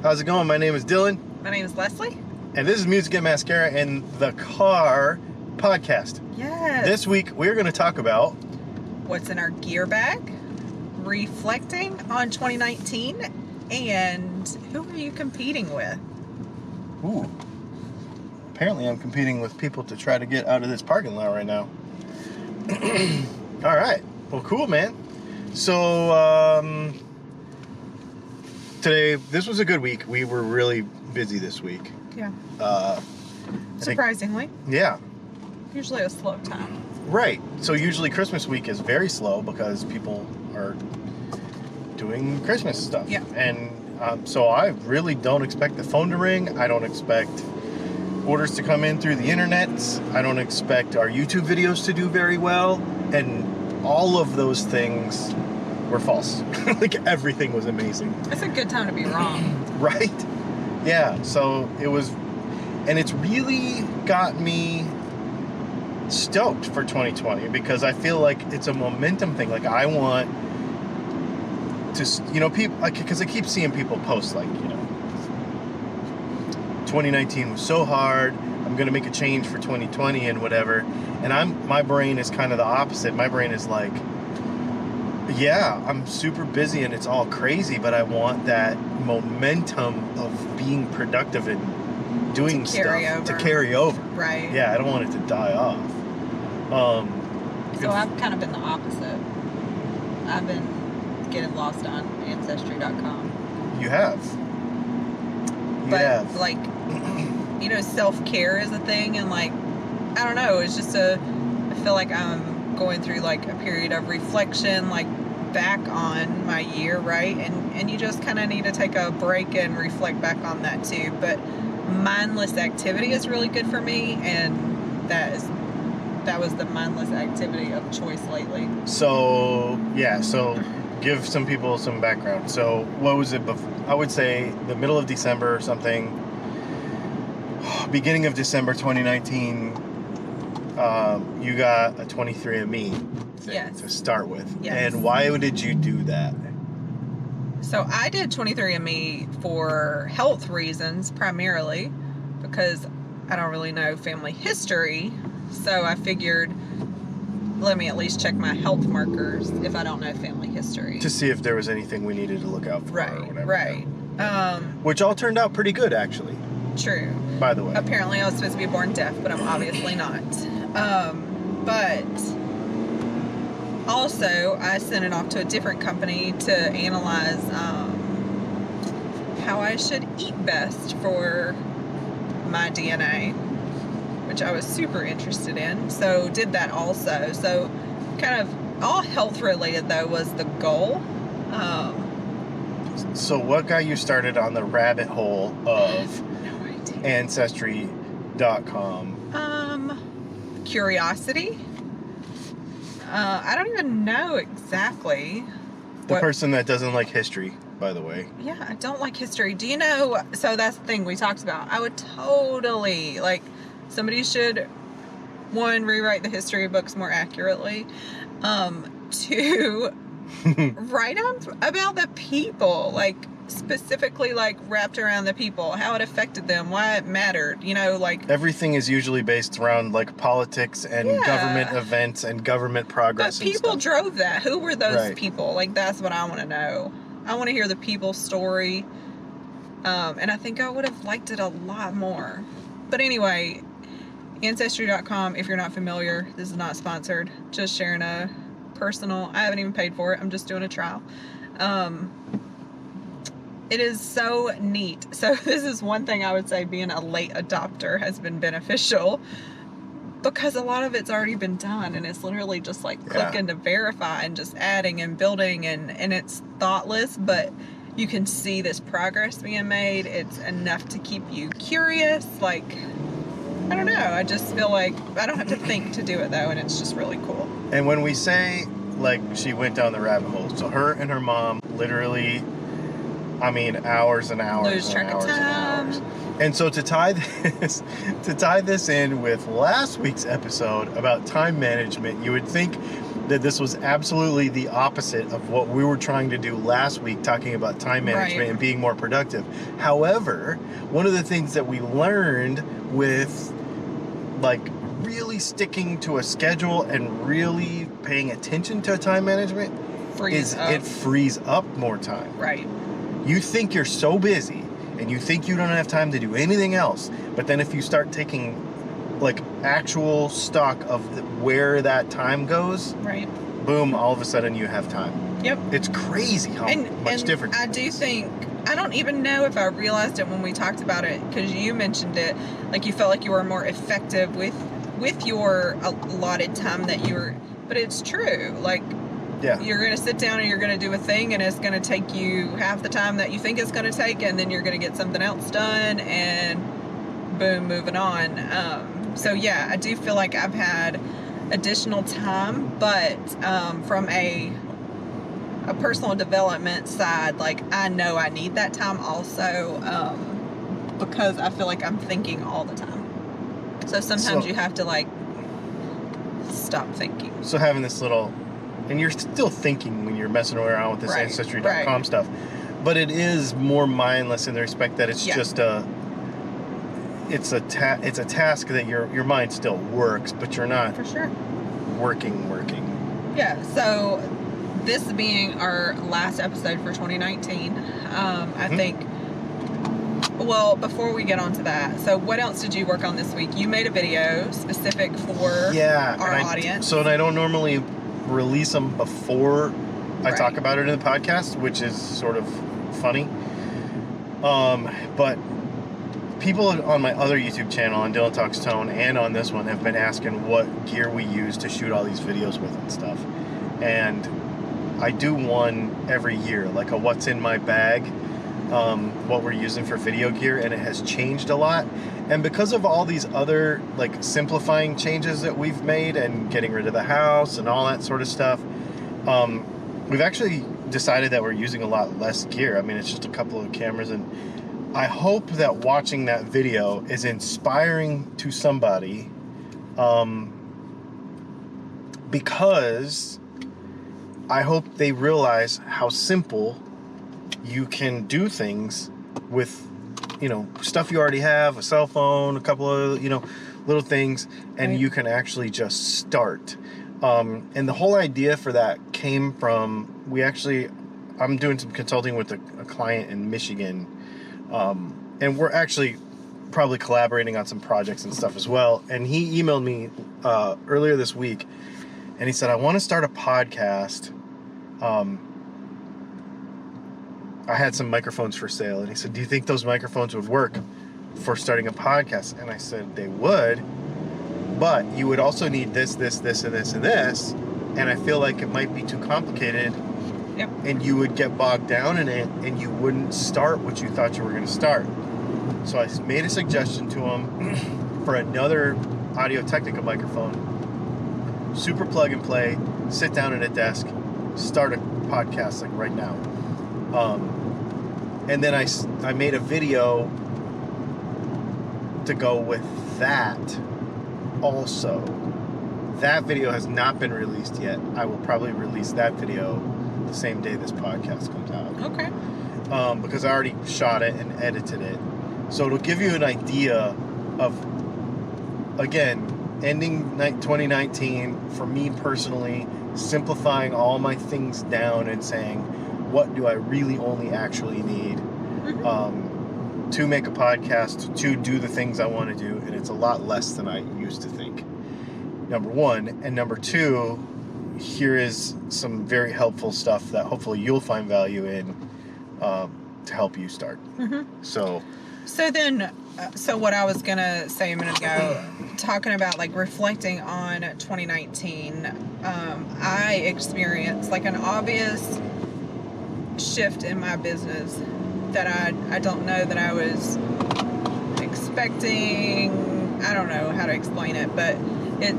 How's it going? My name is Dylan. My name is Leslie. And this is Music and Mascara in the Car podcast. Yes. This week we're going to talk about what's in our gear bag, reflecting on 2019, and who are you competing with? Ooh. Apparently I'm competing with people to try to get out of this parking lot right now. All right. Well, cool, man. So, today, this was a good week. We were really busy this week. Yeah. Surprisingly. Yeah. Usually a slow time. Right. So usually Christmas week is very slow because people are doing Christmas stuff. Yeah. And so I really don't expect the phone to ring. I don't expect orders to come in through the internet. I don't expect our YouTube videos to do very well. And all of those things were false. Like everything was amazing. It's a good time to be wrong. Right? Yeah. So it was, and it's really got me stoked for 2020 because I feel like it's a momentum thing. Like I want to, people, because I keep seeing people post like, 2019 was so hard. I'm going to make a change for 2020 and whatever. And my brain is kind of the opposite. My brain is like, yeah, I'm super busy and it's all crazy, but I want that momentum of being productive and doing stuff to carry over. Right. Yeah, I don't want it to die off. So I've kind of been the opposite. I've been getting lost on Ancestry.com. You have. But like, self-care is a thing, and like, I don't know, it's just I feel like I'm going through like a period of reflection, like back on my year, right? And you just kind of need to take a break and reflect back on that too. But mindless activity is really good for me, and that was the mindless activity of choice lately. So give some people some background. So what was it? I would say the middle of December or something, beginning of December 2019, you got a 23andMe thing to start with. Yes. And why did you do that? So I did 23andMe for health reasons primarily, because I don't really know family history. So I figured, let me at least check my health markers if I don't know family history. To see if there was anything we needed to look out for or whatever. Right. Which all turned out pretty good, actually. True. By the way. Apparently I was supposed to be born deaf, but I'm obviously not. But also I sent it off to a different company to analyze how I should eat best for my DNA, which I was super interested in. So did that also. So kind of all health related though was the goal. So what got you started on the rabbit hole of Ancestry.com? Curiosity. I don't even know exactly. The person that doesn't like history, by the way. Yeah, I don't like history. Do you know, so that's the thing we talked about. I would totally, somebody should, one, rewrite the history books more accurately. Two, write about the people, specifically wrapped around the people, how it affected them, why it mattered, everything is usually based around politics and government events and government progress. But people drove that. Who were those people? That's what I want to know. I want to hear the people's story. And I think I would have liked it a lot more. But anyway, Ancestry.com, if you're not familiar, this is not sponsored, just sharing a personal, I haven't even paid for it, I'm just doing a trial. It is so neat. So this is one thing I would say being a late adopter has been beneficial, because a lot of it's already been done, and it's literally just clicking to verify and just adding and building, and it's thoughtless, but you can see this progress being made. It's enough to keep you curious. I don't know. I just feel like I don't have to think to do it though, and it's just really cool. And when we say she went down the rabbit hole, so her and her mom literally, hours and hours. Lose track of time. And so to tie this in with last week's episode about time management, you would think that this was absolutely the opposite of what we were trying to do last week, talking about time management Right. and being more productive. However, one of the things that we learned with like really sticking to a schedule and really paying attention to time management Freeze is up. it frees up more time. Right. You think you're so busy and you think you don't have time to do anything else, but then if you start taking like actual stock of where that time goes, Right. boom, all of a sudden you have time. Yep. It's crazy how much different I do think, I don't even know if I realized it when we talked about it, because you mentioned it, like you felt like you were more effective with your allotted time that you were, but it's true. Like, yeah. You're going to sit down and you're going to do a thing, and it's going to take you half the time that you think it's going to take, and then you're going to get something else done, and boom, moving on. So yeah, I do feel like I've had additional time, but from a personal development side, like I know I need that time also, because I feel like I'm thinking all the time. So sometimes you have to like stop thinking. So having this little, and you're still thinking when you're messing around with this Right, Ancestry.com stuff, but it is more mindless in the respect that it's just it's a task that your mind still works, but you're not For sure. working. Yeah, so this being our last episode for 2019, I think, well, before we get on to that, so what else did you work on this week? You made a video specific for our audience. So I don't normally release them before I talk about it in the podcast, which is sort of funny. But people on my other YouTube channel, on Dylan Talks Tone, and on this one, have been asking what gear we use to shoot all these videos with and stuff. And I do one every year, like a what's in my bag, what we're using for video gear, and it has changed a lot. And because of all these other like simplifying changes that we've made and getting rid of the house and all that sort of stuff, we've actually decided that we're using a lot less gear. I mean, it's just a couple of cameras, and I hope that watching that video is inspiring to somebody, because I hope they realize how simple you can do things with, stuff you already have, a cell phone, a couple of, little things, and you can actually just start. And the whole idea for that came from, I'm doing some consulting with a client in Michigan, and we're actually probably collaborating on some projects and stuff as well. And he emailed me earlier this week, and he said, I want to start a podcast. I had some microphones for sale, and he said, do you think those microphones would work for starting a podcast? And I said, they would, but you would also need this, and this, and this, and I feel like it might be too complicated. Yep. And you would get bogged down in it, and you wouldn't start what you thought you were going to start. So I made a suggestion to him for another Audio-Technica microphone. Super plug and play, sit down at a desk, start a podcast like right now. And then I made a video to go with that also. That video has not been released yet. I will probably release that video the same day this podcast comes out. Okay. Because I already shot it and edited it. So it'll give you an idea of, again, ending 2019 for me personally, simplifying all my things down and saying, what do I really only actually need to make a podcast, to do the things I want to do, and it's a lot less than I used to think. Number one. And number two, here is some very helpful stuff that hopefully you'll find value in, to help you start. So then, what I was gonna say a minute ago, talking about like reflecting on 2019, I experienced like an obvious shift in my business that I don't know that I was expecting. I don't know how to explain it, but it,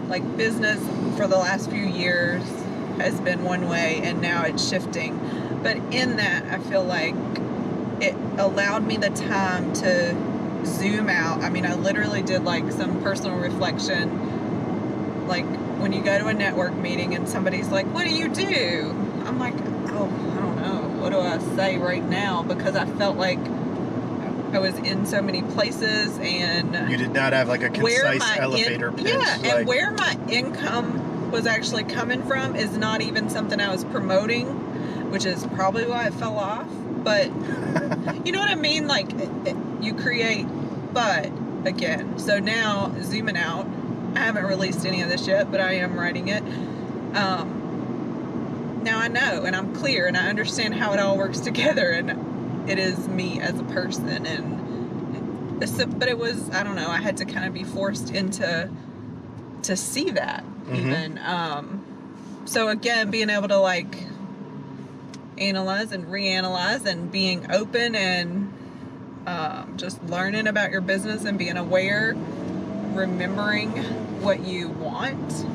like, business for the last few years has been one way, and now it's shifting. But in that, I feel like it allowed me the time to zoom out. I mean, I literally did like some personal reflection, like when you go to a network meeting and somebody's like, what do you do? I'm like, oh, I don't know. What do I say right now? Because I felt like I was in so many places and you did not have like a concise elevator pitch. Yeah, like, and where my income was actually coming from is not even something I was promoting, which is probably why it fell off. But you know what I mean? Like, you create, but again, so now zooming out, I haven't released any of this yet, but I am writing it. Now I know, and I'm clear, and I understand how it all works together, and it is me as a person, and so, but it was, I don't know, I had to kind of be forced into to see that, even. So again, being able to like analyze and reanalyze and being open and just learning about your business and being aware, remembering what you want.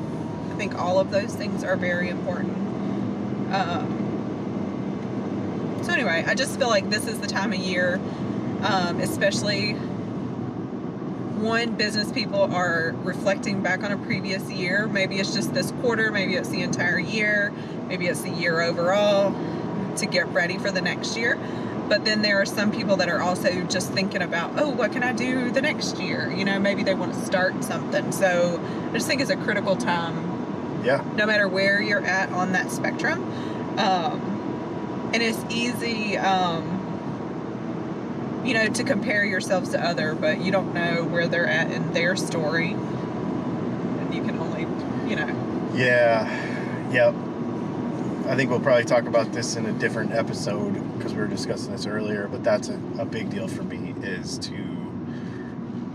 I think all of those things are very important. So anyway, I just feel like this is the time of year, especially business people are reflecting back on a previous year. Maybe it's just this quarter, maybe it's the entire year, maybe it's the year overall, to get ready for the next year. But then there are some people that are also just thinking about, oh, what can I do the next year? You know, maybe they want to start something. So I just think it's a critical time. Yeah. No matter where you're at on that spectrum. And it's easy, you know, to compare yourselves to other, but you don't know where they're at in their story. And you can only, you know. Yeah. Yep. I think we'll probably talk about this in a different episode because we were discussing this earlier, but that's a big deal for me, is to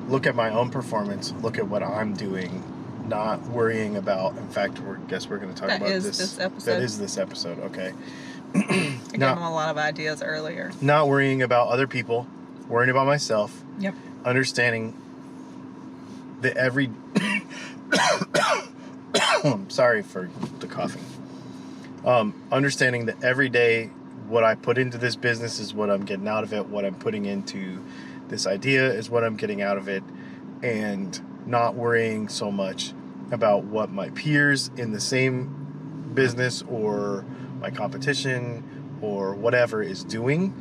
look at my own performance, look at what I'm doing, not worrying about, in fact, we're going to talk about this episode. That is this episode, okay. I gave them a lot of ideas earlier. Not worrying about other people, worrying about myself. Yep. Understanding that every... Sorry for the coughing. Understanding that every day what I put into this business is what I'm getting out of it. What I'm putting into this idea is what I'm getting out of it. And not worrying so much about what my peers in the same business or my competition or whatever is doing,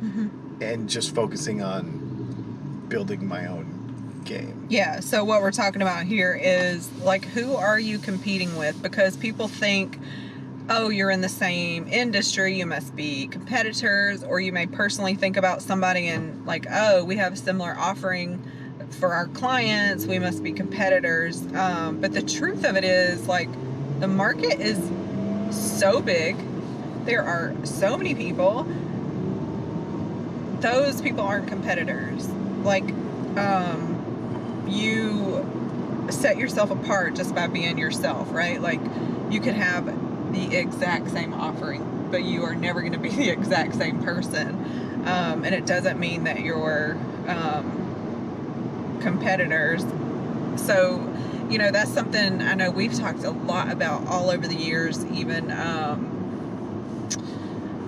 and just focusing on building my own game. Yeah, so what we're talking about here is, like, who are you competing with? Because people think, oh, you're in the same industry, you must be competitors, or you may personally think about somebody and like, oh, we have a similar offering for our clients, we must be competitors. But the truth of it is, like, the market is so big, there are so many people, those people aren't competitors. Like, you set yourself apart just by being yourself, right? Like, you could have the exact same offering, but you are never going to be the exact same person. And it doesn't mean that you're competitors. So, you know, that's something I know we've talked a lot about all over the years, even.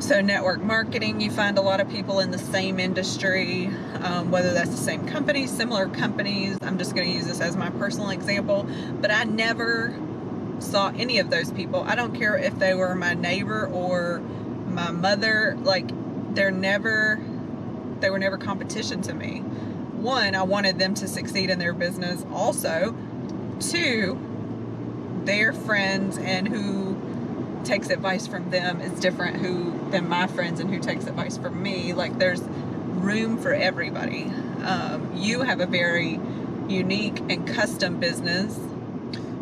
So network marketing, you find a lot of people in the same industry, whether that's the same companies, similar companies. I'm just going to use this as my personal example, but I never saw any of those people. I don't care if they were my neighbor or my mother, like, they were never competition to me. One, I wanted them to succeed in their business. Also, two, their friends and who takes advice from them is different than my friends and who takes advice from me. Like, there's room for everybody. You have a very unique and custom business.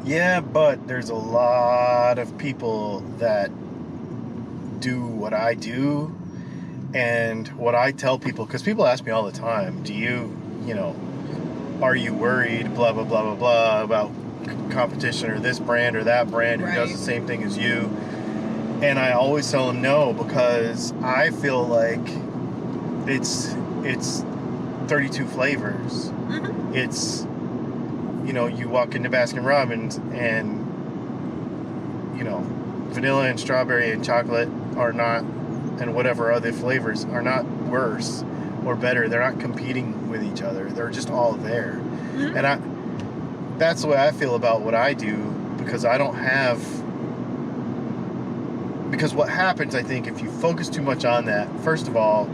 Yeah, but there's a lot of people that do what I do, and what I tell people, because people ask me all the time, are you worried, blah, blah, blah, blah, blah, about competition or this brand or that brand who does the same thing as you? And I always tell them no, because I feel like it's 32 flavors. It's, you walk into Baskin Robbins and, vanilla and strawberry and chocolate are not, and whatever other flavors are not worse or better. They're not competing with each other. They're just all there. And that's the way I feel about what I do, because I don't have. Because what happens, I think, if you focus too much on that, first of all,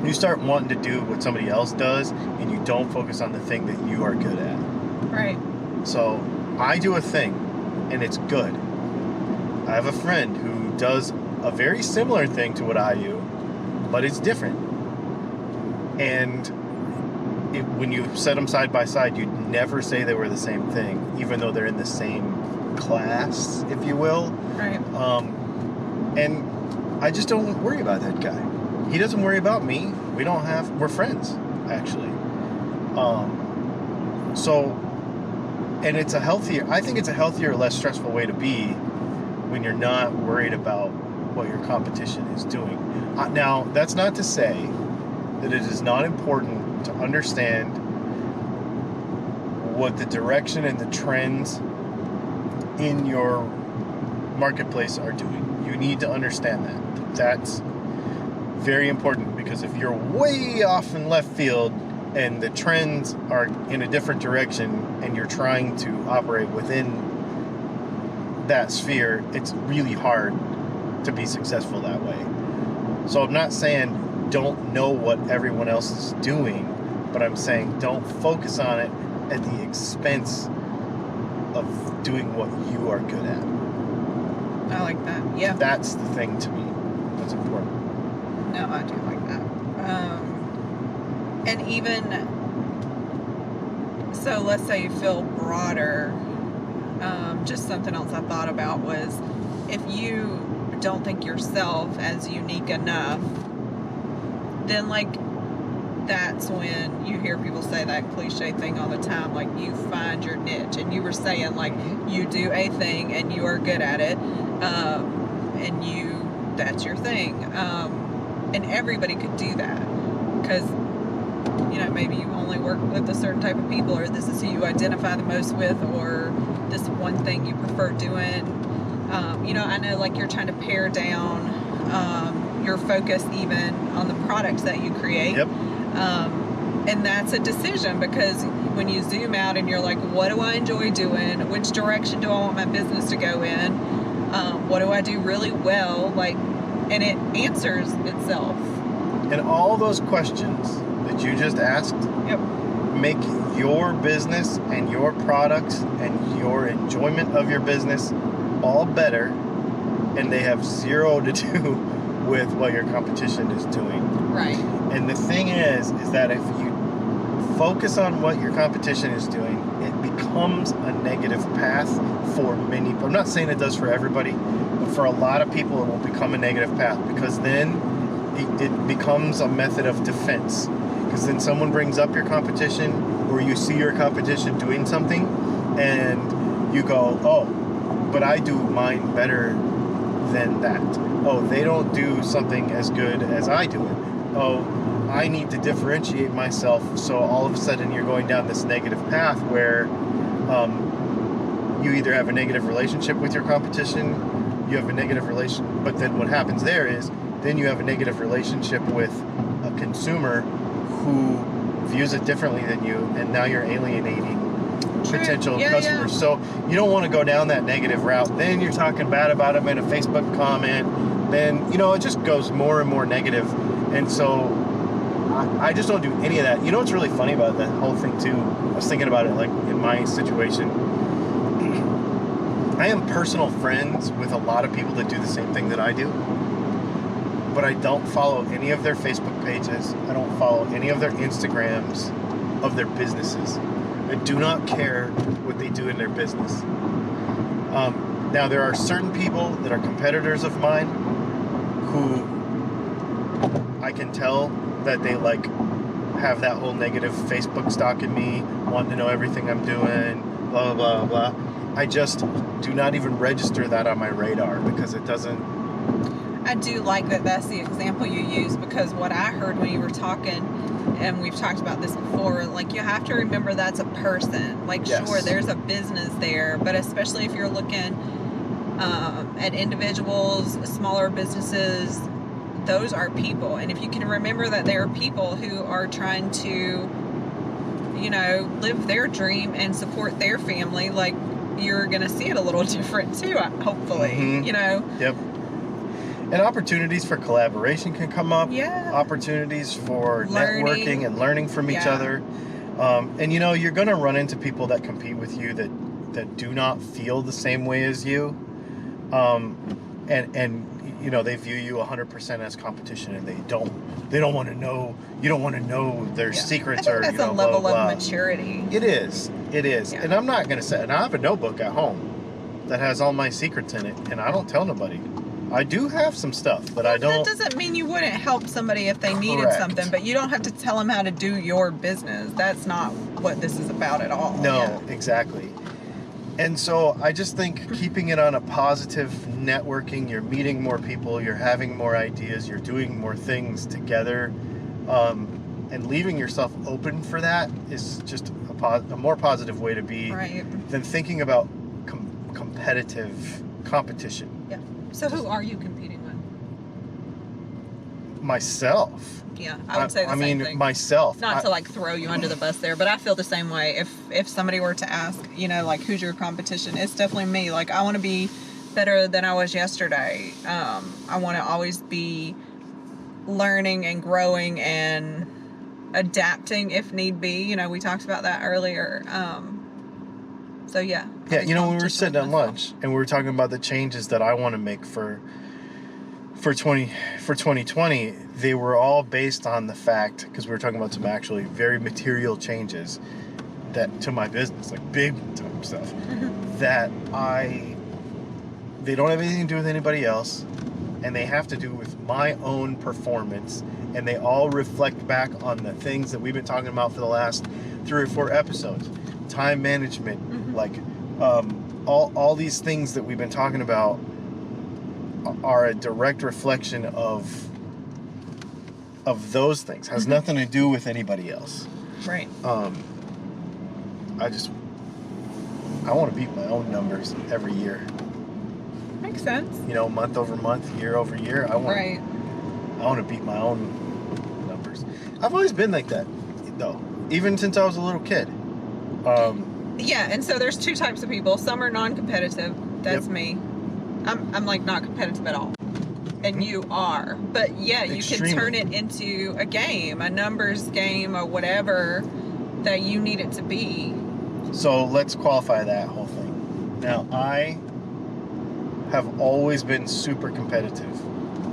you start wanting to do what somebody else does, and you don't focus on the thing that you are good at. Right. So I do a thing, and it's good. I have a friend who does a very similar thing to what I do, but it's different. And when you set them side by side, you'd never say they were the same thing, even though they're in the same class, if you will. Right. And I just don't worry about that guy. He doesn't worry about me. We're friends, actually. And I think it's a healthier, less stressful way to be when you're not worried about what your competition is doing. Now, that's not to say that it is not important to understand what the direction and the trends in your marketplace are doing. You need to understand that. That's very important, because if you're way off in left field and the trends are in a different direction and you're trying to operate within that sphere, it's really hard to be successful that way. So I'm not saying don't know what everyone else is doing, but I'm saying don't focus on it at the expense of doing what you are good at. I like that. Yeah. That's the thing to me that's important. No, I do like that. And even, so let's say you feel broader, just something else I thought about was, if you don't think yourself as unique enough, then like, that's when you hear people say that cliche thing all the time, like you find your niche. And you were saying like you do a thing and you are good at it, and that's your thing. And everybody could do that, because maybe you only work with a certain type of people, or this is who you identify the most with, or this one thing you prefer doing. I know like you're trying to pare down your focus even on the products that you create. Yep. And that's a decision, because when you zoom out and you're like, what do I enjoy doing? Which direction do I want my business to go in? What do I do really well? And it answers itself. And all those questions that you just asked, yep, make your business and your products and your enjoyment of your business all better, and they have zero to do with what your competition is doing. Right. And the thing is that if you focus on what your competition is doing, it becomes a negative path for many. I'm not saying it does for everybody, but for a lot of people it will become a negative path, because then it becomes a method of defense. Because then someone brings up your competition, or you see your competition doing something, and you go, oh, but I do mine better than that. Oh, they don't do something as good as I do it. Oh, I need to differentiate myself. So all of a sudden you're going down this negative path where you either have a negative relationship with your competition, you have a negative relation, but then what happens there is then you have a negative relationship with a consumer who views it differently than you, and now you're alienating potential customers. Yeah. So you don't want to go down that negative route. Then you're talking bad about them in a Facebook comment. Then, it just goes more and more negative. And so I just don't do any of that. You know what's really funny about that whole thing too? I was thinking about it like in my situation. I am personal friends with a lot of people that do the same thing that I do. But I don't follow any of their Facebook pages. I don't follow any of their Instagrams of their businesses. I do not care what they do in their business. Now, there are certain people that are competitors of mine who I can tell that they have that whole negative Facebook stalking me, wanting to know everything I'm doing, blah, blah, blah, blah. I just do not even register that on my radar, because it doesn't... I do like that that's the example you use, because what I heard when you were talking, and we've talked about this before, you have to remember that's a person. Yes. Sure, there's a business there, but especially if you're looking at individuals, smaller businesses, those are people. And if you can remember that there are people who are trying to, live their dream and support their family, you're going to see it a little different too, hopefully, Mhm. you know? Yep. And opportunities for collaboration can come up. Yeah. Opportunities for Learning. networking and learning from each Yeah. other. And you know, you're going to run into people that compete with you that do not feel the same way as you. And you know, they view you 100% as competition, and they don't want to know, you don't want to know their Yeah. secrets, I think or that's you know, a blah, level blah, of maturity. It is. Yeah. And I'm not going to say, and I have a notebook at home that has all my secrets in it, and I don't tell nobody. I do have some stuff, but I don't. That doesn't mean you wouldn't help somebody if they needed Correct. something, but you don't have to tell them how to do your business. That's not what this is about at all. No, Yeah. exactly. And so I just think keeping it on a positive networking, you're meeting more people, you're having more ideas, you're doing more things together, and leaving yourself open for that is just a more positive way to be Right. than thinking about competition. Yeah. So who are you competing with? Myself. Yeah, I would say the same thing. Myself. Not to like throw you under the bus there, but I feel the same way. If somebody were to ask, you know, like, who's your competition, it's definitely me. Like, I want to be better than I was yesterday. I want to always be learning and growing and adapting if need be. You know, we talked about that earlier. So yeah. Yeah, you know, when we were sitting at lunch and we were talking about the changes that I want to make for 2020, they were all based on the fact, because we were talking about some actually very material changes that to my business, like big time stuff, that they don't have anything to do with anybody else, and they have to do with my own performance, and they all reflect back on the things that we've been talking about for the last 3 or 4 episodes. Time management, like all these things that we've been talking about are a direct reflection of those things. Has nothing to do with anybody else. Right. I want to beat my own numbers every year. Makes sense. You know, month over month, year over year. I want to beat my own numbers. I've always been like that, though, even since I was a little kid. Yeah, and so there's 2 types of people. Some are non-competitive. That's me. I'm like not competitive at all. And you are. But yeah, you can turn it into a game, a numbers game, or whatever that you need it to be. So let's qualify that whole thing. Now, I have always been super competitive.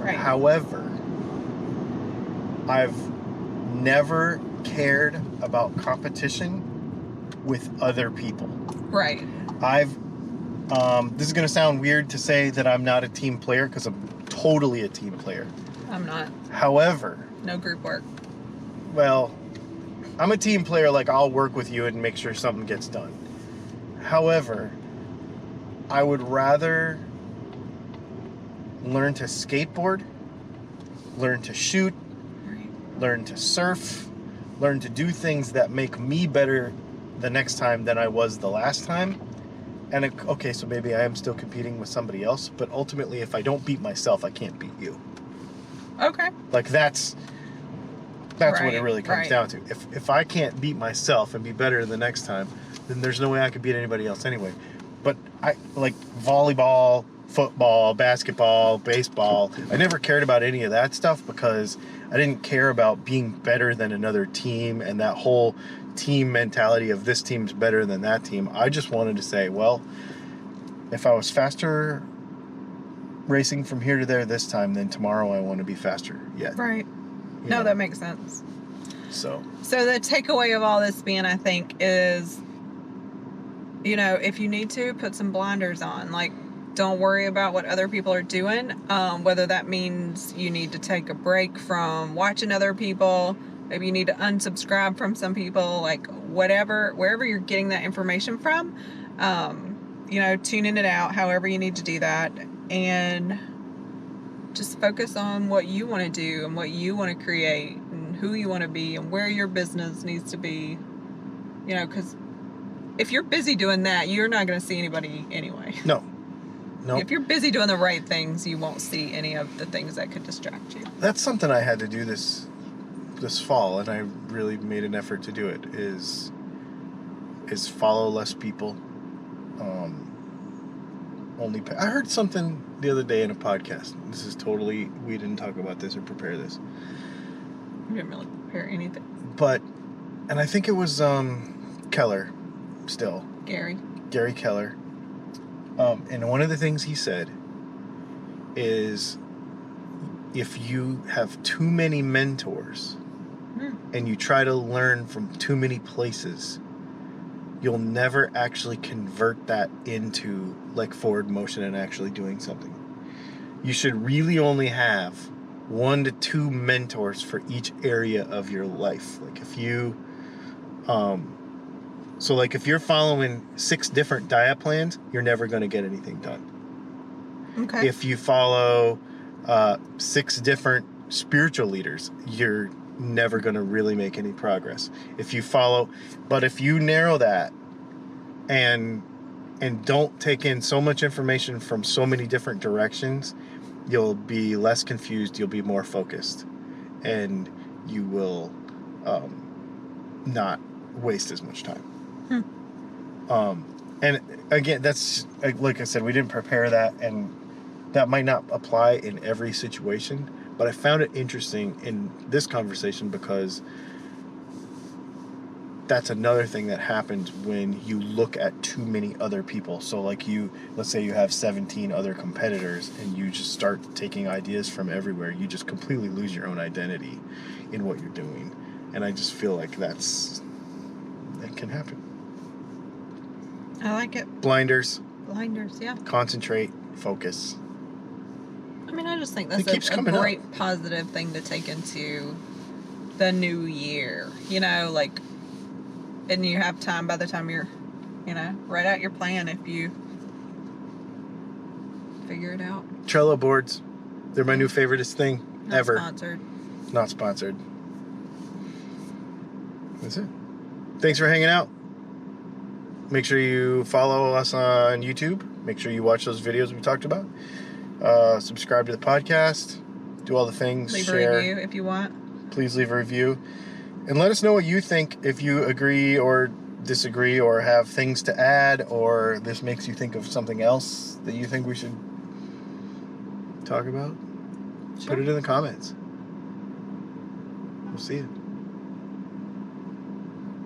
Right. However, I've never cared about competition with other people. Right. This is going to sound weird to say that I'm not a team player, because I'm totally a team player. I'm not. However, no group work. Well, I'm a team player. Like, I'll work with you and make sure something gets done. However, I would rather learn to skateboard, learn to shoot, learn to surf, learn to do things that make me better the next time than I was the last time. And okay, so maybe I am still competing with somebody else, but ultimately, if I don't beat myself, I can't beat you. Okay. Like, that's what it really comes down to. If I can't beat myself and be better the next time, then there's no way I could beat anybody else anyway. But I like volleyball, football, basketball, baseball. I never cared about any of that stuff because I didn't care about being better than another team and that whole team mentality of this team's better than that team. I just wanted to say, well, if I was faster racing from here to there this time, then tomorrow I want to be faster yet. Right. No, that makes sense. So the takeaway of all this being, I think, is, you know, if you need to, put some blinders on. Like, don't worry about what other people are doing. Whether that means you need to take a break from watching other people, maybe you need to unsubscribe from some people, like whatever, wherever you're getting that information from, you know, tuning it out, however you need to do that, and just focus on what you want to do and what you want to create and who you want to be and where your business needs to be, you know, because if you're busy doing that, you're not going to see anybody anyway. No. If you're busy doing the right things, you won't see any of the things that could distract you. That's something I had to do this fall, and I really made an effort to do it, is follow less people. I heard something the other day in a podcast. This is totally, we didn't talk about this or prepare this. We didn't really prepare anything. But, and I think it was Keller still. Gary Keller. And one of the things he said is if you have too many mentors and you try to learn from too many places, you'll never actually convert that into like forward motion and actually doing something. You should really only have 1 to 2 mentors for each area of your life. Like if you, so like if you're following 6 different diet plans, you're never going to get anything done. Okay. If you follow 6 different spiritual leaders, you're never going to really make any progress. If you narrow that and don't take in so much information from so many different directions, you'll be less confused, you'll be more focused, and you will not waste as much time. And again, that's, like I said, we didn't prepare that, and that might not apply in every situation, but I found it interesting in this conversation because that's another thing that happens when you look at too many other people. So like let's say you have 17 other competitors and you just start taking ideas from everywhere. You just completely lose your own identity in what you're doing. And I just feel like that can happen. I like it. Blinders, Yeah. concentrate, focus. I mean, I just think that's a great positive thing to take into the new year. You know, like, and you have time by the time you're, write out your plan if you figure it out. Trello boards. They're my new favoriteest thing ever. Not sponsored. That's it. Thanks for hanging out. Make sure you follow us on YouTube. Make sure you watch those videos we talked about. Subscribe to the podcast. Do all the things. Leave share. a review if you want. Please leave a review. And let us know what you think, if you agree or disagree or have things to add, or this makes you think of something else that you think we should talk about. Sure. Put it in the comments. We'll see you.